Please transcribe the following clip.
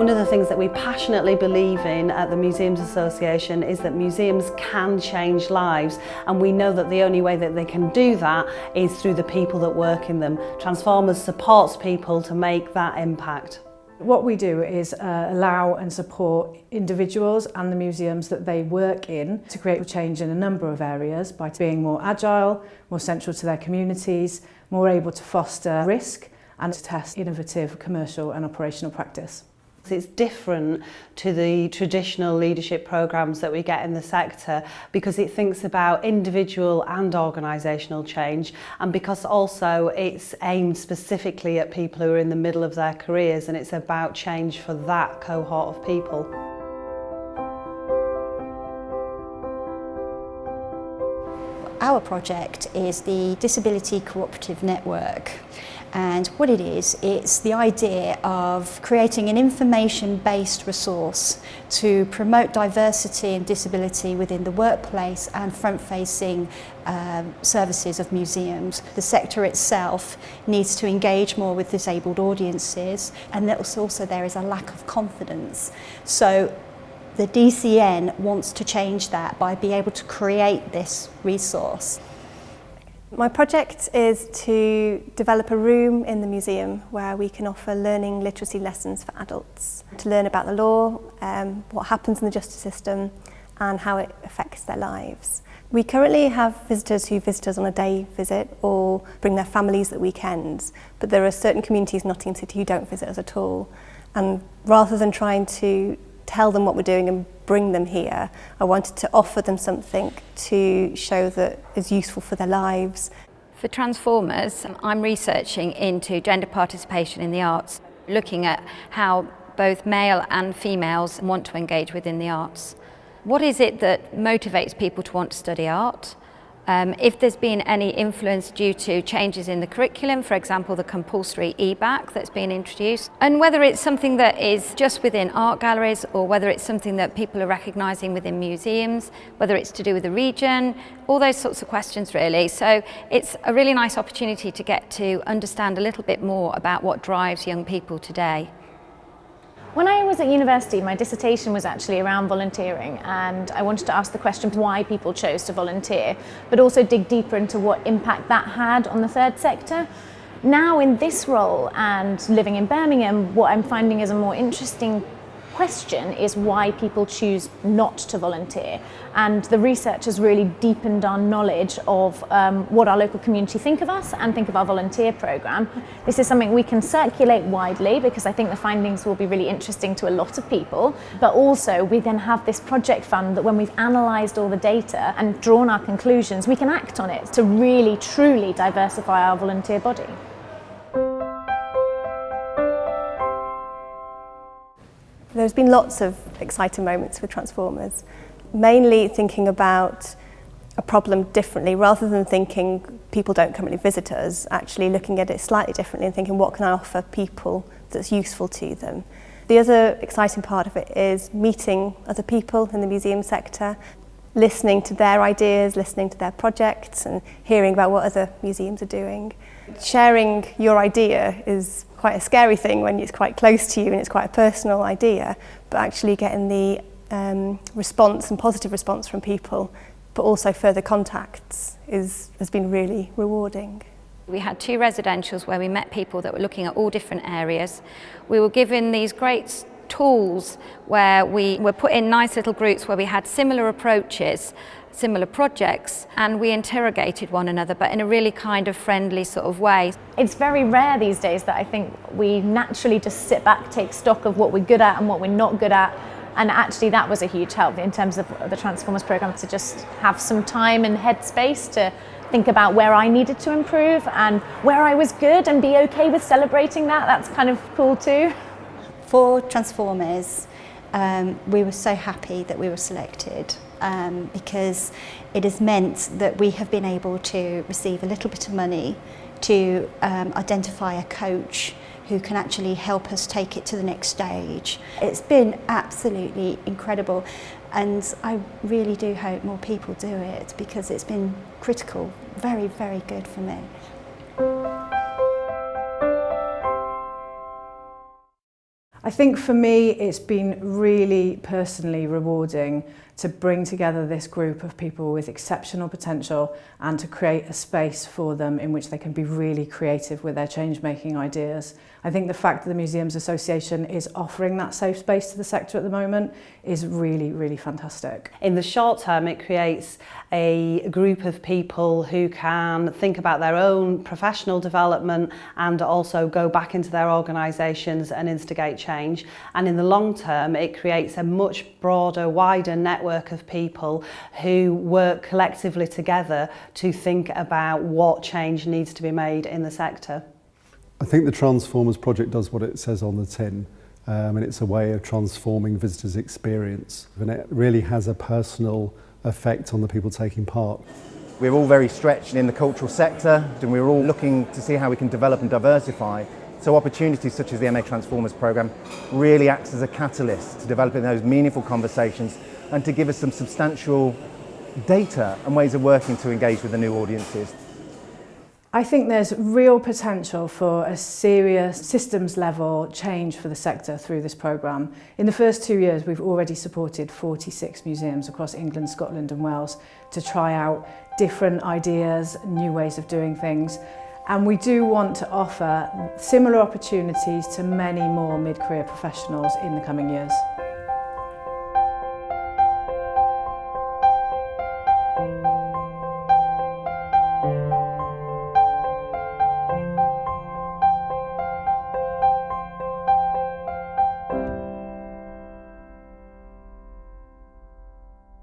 One of the things that we passionately believe in at the Museums Association is that museums can change lives, and we know that the only way that they can do that is through the people that work in them. Transformers supports people to make that impact. What we do is allow and support individuals and the museums that they work in to create change in a number of areas by being more agile, more central to their communities, more able to foster risk and to test innovative commercial and operational practice. It's different to the traditional leadership programmes that we get in the sector because it thinks about individual and organisational change, and because also it's aimed specifically at people who are in the middle of their careers, and it's about change for that cohort of people. Our project is the Disability Cooperative Network, and what it is, it's the idea of creating an information-based resource to promote diversity and disability within the workplace and front-facing services of museums. The sector itself needs to engage more with disabled audiences, and also there is a lack of confidence. So the DCN wants to change that by being able to create this resource. My project is to develop a room in the museum where we can offer learning literacy lessons for adults, to learn about the law, what happens in the justice system and how it affects their lives. We currently have visitors who visit us on a day visit or bring their families at weekends, but there are certain communities in Nottingham City who don't visit us at all. And rather than trying to tell them what we're doing and bring them here, I wanted to offer them something to show that is useful for their lives. For Transformers, I'm researching into gender participation in the arts, looking at how both male and females want to engage within the arts. What is it that motivates people to want to study art? If there's been any influence due to changes in the curriculum, for example the compulsory EBAC that's been introduced, and whether it's something that is just within art galleries or whether it's something that people are recognising within museums, whether it's to do with the region, all those sorts of questions really. So it's a really nice opportunity to get to understand a little bit more about what drives young people today. When I was at university, my dissertation was actually around volunteering, and I wanted to ask the question why people chose to volunteer, but also dig deeper into what impact that had on the third sector. Now in this role and living in Birmingham, what I'm finding is a more interesting question is why people choose not to volunteer, and the research has really deepened our knowledge of what our local community think of us and think of our volunteer programme. This is something we can circulate widely because I think the findings will be really interesting to a lot of people, but also we then have this project fund that when we've analysed all the data and drawn our conclusions, we can act on it to really truly diversify our volunteer body. There's been lots of exciting moments with Transformers, mainly thinking about a problem differently rather than thinking people don't currently visit us, actually looking at it slightly differently and thinking what can I offer people that's useful to them. The other exciting part of it is meeting other people in the museum sector, listening to their ideas, listening to their projects and hearing about what other museums are doing. Sharing your idea is quite a scary thing when it's quite close to you and it's quite a personal idea, but actually getting the response and positive response from people, but also further contacts has been really rewarding. We had 2 residentials where we met people that were looking at all different areas. We were given these great tools where we were put in nice little groups where we had similar approaches, similar projects, and we interrogated one another, but in a really kind of friendly sort of way. It's very rare these days that I think we naturally just sit back, take stock of what we're good at and what we're not good at, and actually that was a huge help in terms of the Transformers programme, to just have some time and headspace to think about where I needed to improve and where I was good and be okay with celebrating that. That's kind of cool too. For Transformers, we were so happy that we were selected because it has meant that we have been able to receive a little bit of money to identify a coach who can actually help us take it to the next stage. It's been absolutely incredible, and I really do hope more people do it because it's been critical, very, very good for me. I I think for me it's been really personally rewarding to bring together this group of people with exceptional potential and to create a space for them in which they can be really creative with their change-making ideas. I think the fact that the Museums Association is offering that safe space to the sector at the moment is really, really fantastic. In the short term, it creates a group of people who can think about their own professional development and also go back into their organisations and instigate change. And in the long term, it creates a much broader, wider network of people who work collectively together to think about what change needs to be made in the sector. I think the Transformers project does what it says on the tin, and it's a way of transforming visitors' experience, and it really has a personal effect on the people taking part. We're all very stretched in the cultural sector, and we're all looking to see how we can develop and diversify. So opportunities such as the MA Transformers programme really acts as a catalyst to developing those meaningful conversations and to give us some substantial data and ways of working to engage with the new audiences. I think there's real potential for a serious systems level change for the sector through this programme. In the first 2 years we've already supported 46 museums across England, Scotland and Wales to try out different ideas, new ways of doing things, and we do want to offer similar opportunities to many more mid-career professionals in the coming years.